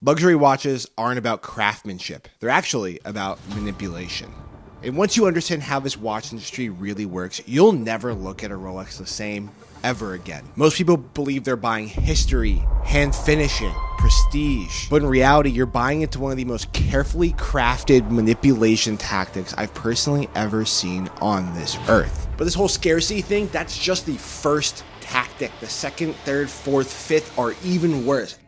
Luxury watches aren't about craftsmanship. They're actually about manipulation. And once you understand how this watch industry really works, you'll never look at a Rolex the same ever again. Most people believe they're buying history, hand finishing, prestige. But in reality, you're buying into one of the most carefully crafted manipulation tactics I've personally ever seen on this earth. But this whole scarcity thing, that's just the first tactic. The second, third, fourth, fifth are even worse.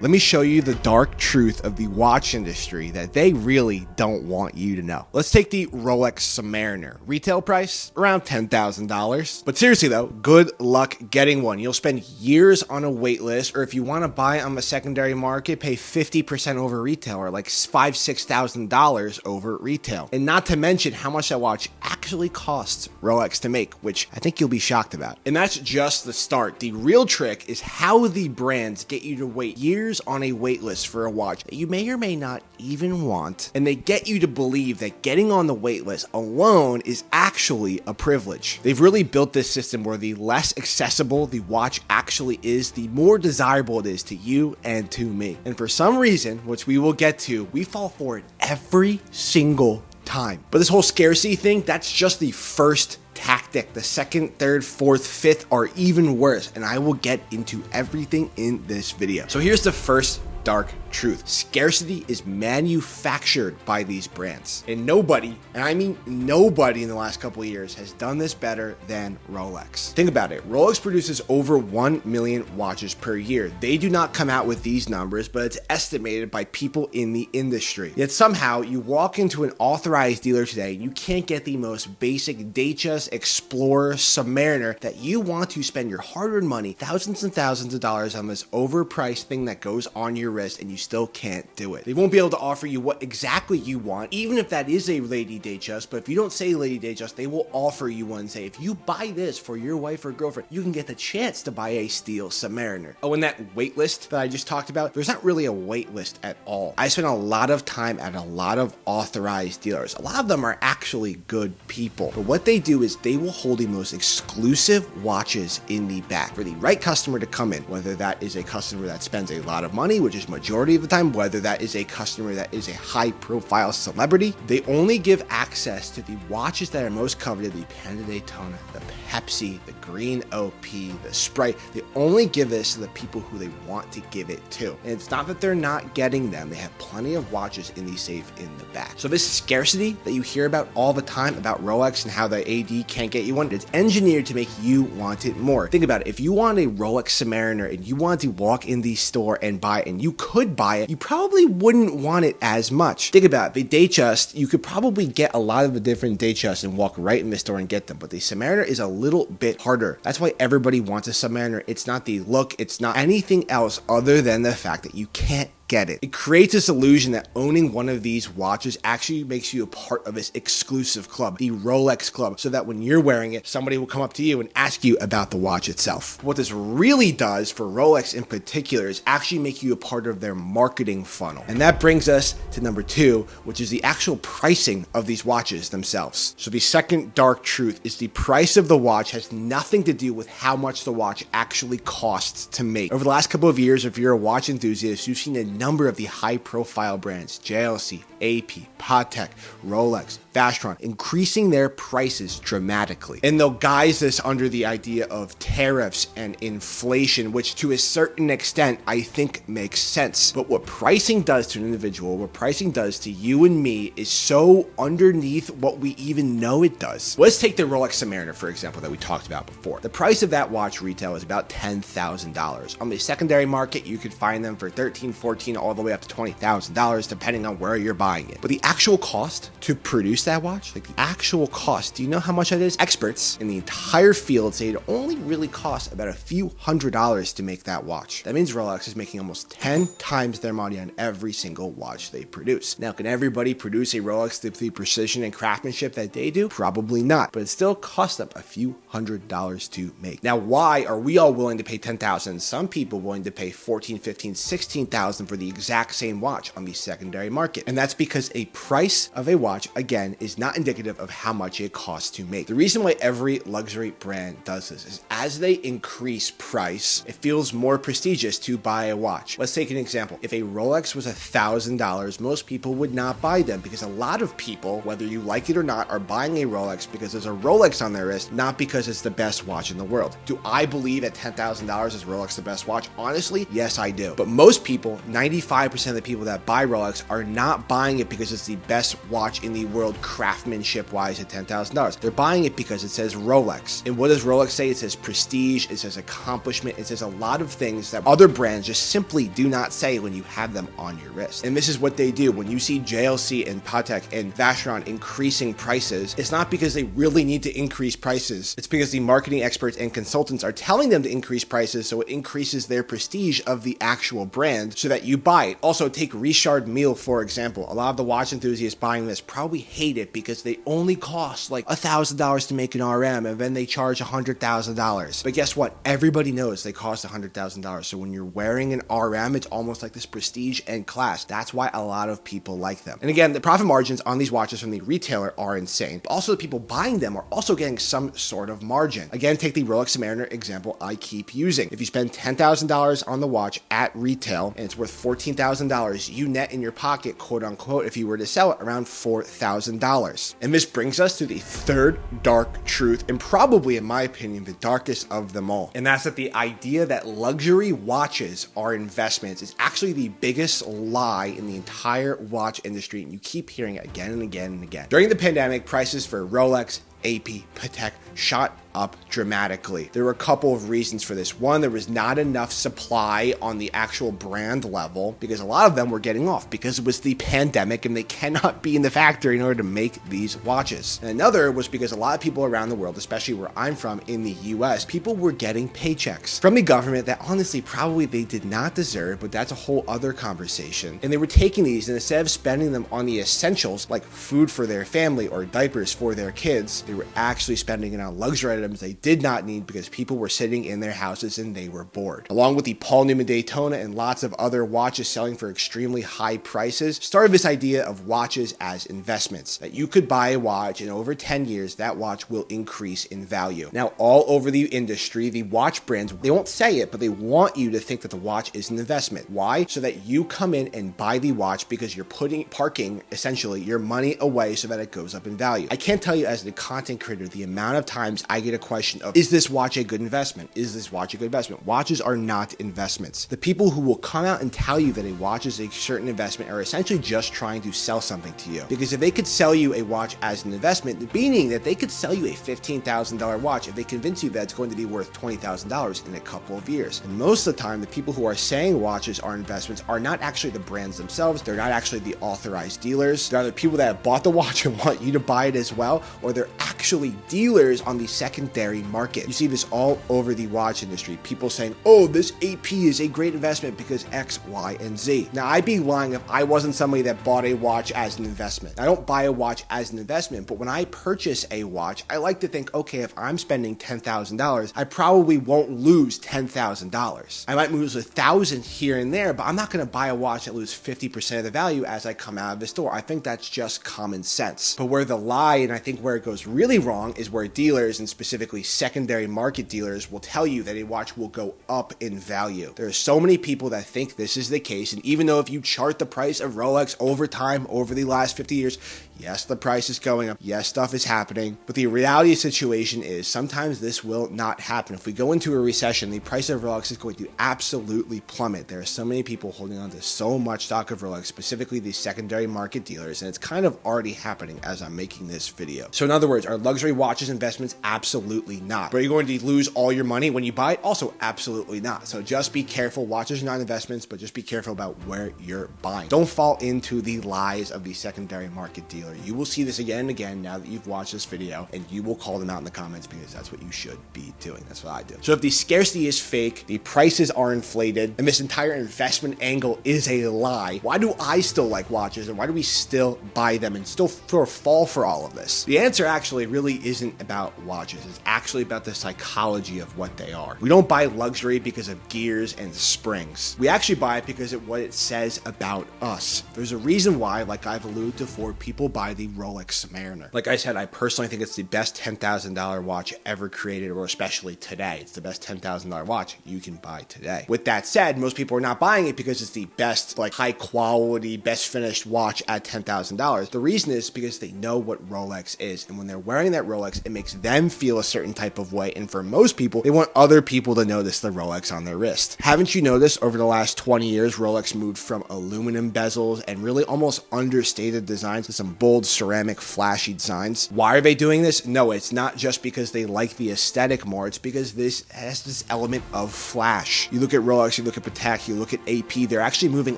Let me show you the dark truth of the watch industry that they really don't want you to know. Let's take the Rolex Submariner. Retail price, around $10,000. But seriously though, good luck getting one. You'll spend years on a wait list, or if you want to buy it on the secondary market, pay 50% over retail, or like $5,000, $6,000 over retail. And not to mention how much that watch actually costs Rolex to make, which I think you'll be shocked about. And that's just the start. The real trick is how the brands get you to wait years on a wait list for a watch that you may or may not even want, and they get you to believe that getting on the wait list alone is actually a privilege. They've really built this system where the less accessible the watch actually is, the more desirable it is to you and to me. And for some reason, which we will get to, we fall for it every single time. But this whole scarcity thing, that's just the first tactic. The second, third, fourth, fifth are even worse, and I will get into everything in this video. So here's the first dark truth. Scarcity is manufactured by these brands. And nobody, and I mean nobody in the last couple of years has done this better than Rolex. Think about it. Rolex produces over 1 million watches per year. They do not come out with these numbers, but it's estimated by people in the industry. Yet somehow you walk into an authorized dealer today and you can't get the most basic Datejust, Explorer, Submariner that you want to spend your hard-earned money, thousands and thousands of dollars on this overpriced thing that goes on your wrist, and you still can't do it. They won't be able to offer you what exactly you want, even if that is a Lady Datejust. But if you don't say Lady Datejust, they will offer you one and say, if you buy this for your wife or girlfriend, you can get the chance to buy a steel Submariner. Oh, and that wait list that I just talked about, there's not really a wait list at all. I spent a lot of time at a lot of authorized dealers. A lot of them are actually good people. But what they do is they will hold the most exclusive watches in the back for the right customer to come in, whether that is a customer that spends a lot of money, which is majority of the time, whether that is a customer that is a high profile celebrity. They only give access to the watches that are most coveted, the Panda Daytona, the Pepsi, the Green OP, the Sprite. They only give this to the people who they want to give it to. And it's not that they're not getting them. They have plenty of watches in the safe in the back. So this scarcity that you hear about all the time about Rolex and how the AD can't get you one, it's engineered to make you want it more. Think about it. If you want a Rolex Submariner and you want to walk in the store and buy it, and you could buy it, you probably wouldn't want it as much. Think about it. The Datejust, you could probably get a lot of the different Datejusts and walk right in the store and get them, but the Submariner is a little bit harder. That's why everybody wants a Submariner. It's not the look, it's not anything else other than the fact that you can't get it. It creates this illusion that owning one of these watches actually makes you a part of this exclusive club, the Rolex Club, so that when you're wearing it, somebody will come up to you and ask you about the watch itself. What this really does for Rolex in particular is actually make you a part of their marketing funnel. And that brings us to number 2, which is the actual pricing of these watches themselves. So the second dark truth is the price of the watch has nothing to do with how much the watch actually costs to make. Over the last couple of years, if you're a watch enthusiast, you've seen a number of the high-profile brands, JLC, AP, Patek, Rolex, Vacheron, increasing their prices dramatically. And they'll guise this under the idea of tariffs and inflation, which to a certain extent, I think makes sense. But what pricing does to an individual, what pricing does to you and me is so underneath what we even know it does. Let's take the Rolex Submariner, for example, that we talked about before. The price of that watch retail is about $10,000. On the secondary market, you could find them for $13,000, $14,000, all the way up to $20,000, depending on where you're buying it. But the actual cost to produce that watch, like the actual cost, do you know how much that is? Experts in the entire field say it only really costs about a few $100s to make that watch. That means Rolex is making almost 10 times their money on every single watch they produce. Now, can everybody produce a Rolex with the precision and craftsmanship that they do? Probably not, but it still costs them a few $100s to make. Now, why are we all willing to pay $10,000? Some people willing to pay $14,000, $15,000, $16,000 for for the exact same watch on the secondary market. And that's because a price of a watch, again, is not indicative of how much it costs to make. The reason why every luxury brand does this is as they increase price, it feels more prestigious to buy a watch. Let's take an example. If a Rolex was $1,000, most people would not buy them because a lot of people, whether you like it or not, are buying a Rolex because there's a Rolex on their wrist, not because it's the best watch in the world. Do I believe at $10,000 is Rolex the best watch? Honestly, yes, I do. But most people, 95% of the people that buy Rolex are not buying it because it's the best watch in the world craftsmanship wise at $10,000. They're buying it because it says Rolex. And what does Rolex say? It says prestige, it says accomplishment, it says a lot of things that other brands just simply do not say when you have them on your wrist. And this is what they do. When you see JLC and Patek and Vacheron increasing prices, it's not because they really need to increase prices. It's because the marketing experts and consultants are telling them to increase prices, so it increases their prestige of the actual brand so that you buy it. Also, take Richard Mille, for example. A lot of the watch enthusiasts buying this probably hate it because they only cost like $1,000 to make an RM and then they charge $100,000. But guess what? Everybody knows they cost $100,000. So when you're wearing an RM, it's almost like this prestige and class. That's why a lot of people like them. And again, the profit margins on these watches from the retailer are insane. But also the people buying them are also getting some sort of margin. Again, take the Rolex Submariner example I keep using. If you spend $10,000 on the watch at retail and it's worth $14,000, you net in your pocket, quote unquote, if you were to sell it, around $4,000. And this brings us to the third dark truth, and probably, in my opinion, the darkest of them all. And that's that the idea that luxury watches are investments is actually the biggest lie in the entire watch industry, and you keep hearing it again and again and again. During the pandemic, prices for Rolex, AP, Patek shot up dramatically. There were a couple of reasons for this. One, there was not enough supply on the actual brand level because a lot of them were getting off because it was the pandemic and they cannot be in the factory in order to make these watches. And another was because a lot of people around the world, especially where I'm from in the US, people were getting paychecks from the government that honestly probably they did not deserve, but that's a whole other conversation. And they were taking these and instead of spending them on the essentials like food for their family or diapers for their kids, they were actually spending it on luxury items they did not need because people were sitting in their houses and they were bored. Along with the Paul Newman Daytona and lots of other watches selling for extremely high prices, started this idea of watches as investments, that you could buy a watch and over 10 years, that watch will increase in value. Now, all over the industry, the watch brands, they won't say it, but they want you to think that the watch is an investment. Why? So that you come in and buy the watch because you're parking essentially your money away so that it goes up in value. I can't tell you as a content creator the amount of times I get a question of, is this watch a good investment? Is this watch a good investment? Watches are not investments. The people who will come out and tell you that a watch is a certain investment are essentially just trying to sell something to you. Because if they could sell you a watch as an investment, meaning that they could sell you a $15,000 watch if they convince you that it's going to be worth $20,000 in a couple of years. And most of the time, the people who are saying watches are investments are not actually the brands themselves. They're not actually the authorized dealers. They're either people that have bought the watch and want you to buy it as well, or they're actually dealers on the secondary market. You see this all over the watch industry. People saying, oh, this AP is a great investment because X, Y, and Z. Now, I'd be lying if I wasn't somebody that bought a watch as an investment. I don't buy a watch as an investment, but when I purchase a watch, I like to think, okay, if I'm spending $10,000, I probably won't lose $10,000. I might lose $1,000 here and there, but I'm not going to buy a watch that loses 50% of the value as I come out of the store. I think that's just common sense. But where the lie, and I think where it goes really wrong, is where dealers, and specifically secondary market dealers, will tell you that a watch will go up in value. There are so many people that think this is the case, and even though if you chart the price of Rolex over time, over the last 50 years, yes, the price is going up. Yes, stuff is happening. But the reality of the situation is sometimes this will not happen. If we go into a recession, the price of Rolex is going to absolutely plummet. There are so many people holding on to so much stock of Rolex, specifically the secondary market dealers, and it's kind of already happening as I'm making this video. So in other words, are luxury watches investments? Absolutely not. But are you going to lose all your money when you buy it? Also, absolutely not. So just be careful. Watches are not investments, but just be careful about where you're buying. Don't fall into the lies of the secondary market dealer. You will see this again and again now that you've watched this video, and you will call them out in the comments because that's what you should be doing. That's what I do. So if the scarcity is fake, the prices are inflated, and this entire investment angle is a lie, why do I still like watches, and why do we still buy them and still fall for all of this? The answer actually really isn't about watches. watches. It's actually about the psychology of what they are. We don't buy luxury because of gears and springs. We actually buy it because of what it says about us. There's a reason why, like I've alluded to before, people buy the Rolex Submariner. Like I said, I personally think it's the best $10,000 watch ever created, or especially today. It's the best $10,000 watch you can buy today. With that said, most people are not buying it because it's the best, like high quality, best finished watch at $10,000. The reason is because they know what Rolex is. And when they're wearing that Rolex, it makes them feel a certain type of way. And for most people, they want other people to notice the Rolex on their wrist. Haven't you noticed over the last 20 years, Rolex moved from aluminum bezels and really almost understated designs to some bold ceramic flashy designs? Why are they doing this? No, it's not just because they like the aesthetic more. It's because this has this element of flash. You look at Rolex, you look at Patek, you look at AP, they're actually moving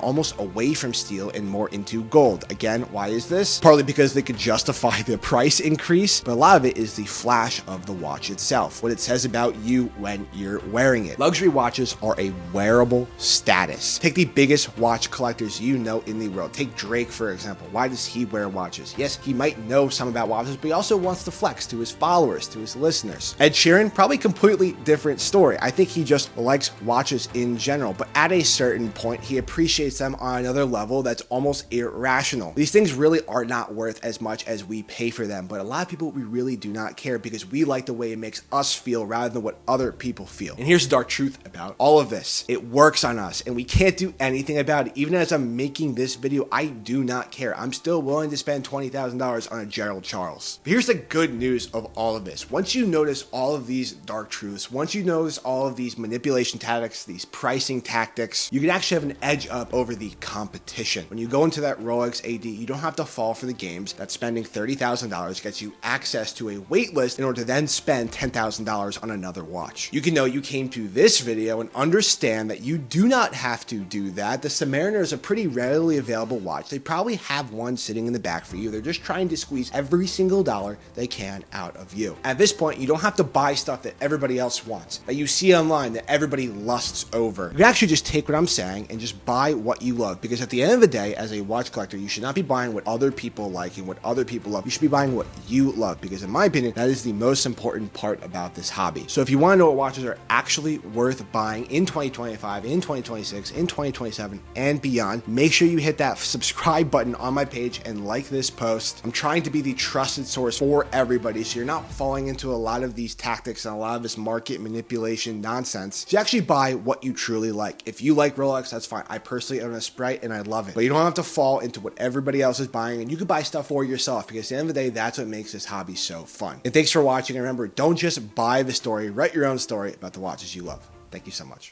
almost away from steel and more into gold. Again, why is this? Partly because they could justify the price increase, but a lot of it is the flash of the watch itself, what it says about you when you're wearing it. Luxury watches are a wearable status. Take the biggest watch collectors you know in the world. Take Drake, for example. Why does he wear watches? Yes, he might know some about watches, but he also wants to flex to his followers, to his listeners. Ed Sheeran, probably completely different story. I think he just likes watches in general, but at a certain point, he appreciates them on another level that's almost irrational. These things really are not worth as much as we pay for them, but a lot of people, we really do not care because we like the way it makes us feel rather than what other people feel. And here's the dark truth about all of this. It works on us and we can't do anything about it. Even as I'm making this video, I do not care. I'm still willing to spend $20,000 on a Gerald Charles. But here's the good news of all of this. Once you notice all of these dark truths, once you notice all of these manipulation tactics, these pricing tactics, you can actually have an edge up over the competition. When you go into that Rolex AD, you don't have to fall for the games that spending $30,000 gets you access to a wait list in order to then spend $10,000 on another watch. You can know you came to this video and understand that you do not have to do that. The Submariner is a pretty readily available watch. They probably have one sitting in the back for you. They're just trying to squeeze every single dollar they can out of you. At this point, you don't have to buy stuff that everybody else wants, that you see online, that everybody lusts over. You can actually just take what I'm saying and just buy what you love, because at the end of the day, as a watch collector, you should not be buying what other people like and what other people love. You should be buying what you love, because in my opinion, that is the most important part about this hobby. So if you want to know what watches are actually worth buying in 2025, in 2026, in 2027, and beyond, make sure you hit that subscribe button on my page and like this post. I'm trying to be the trusted source for everybody, so you're not falling into a lot of these tactics and a lot of this market manipulation nonsense. So you actually buy what you truly like. If you like Rolex, that's fine. I personally own a Sprite and I love it, but you don't have to fall into what everybody else is buying, and you can buy stuff for yourself, because at the end of the day, that's what makes this hobby so fun. And thanks for watching. And remember, don't just buy the story, write your own story about the watches you love. Thank you so much.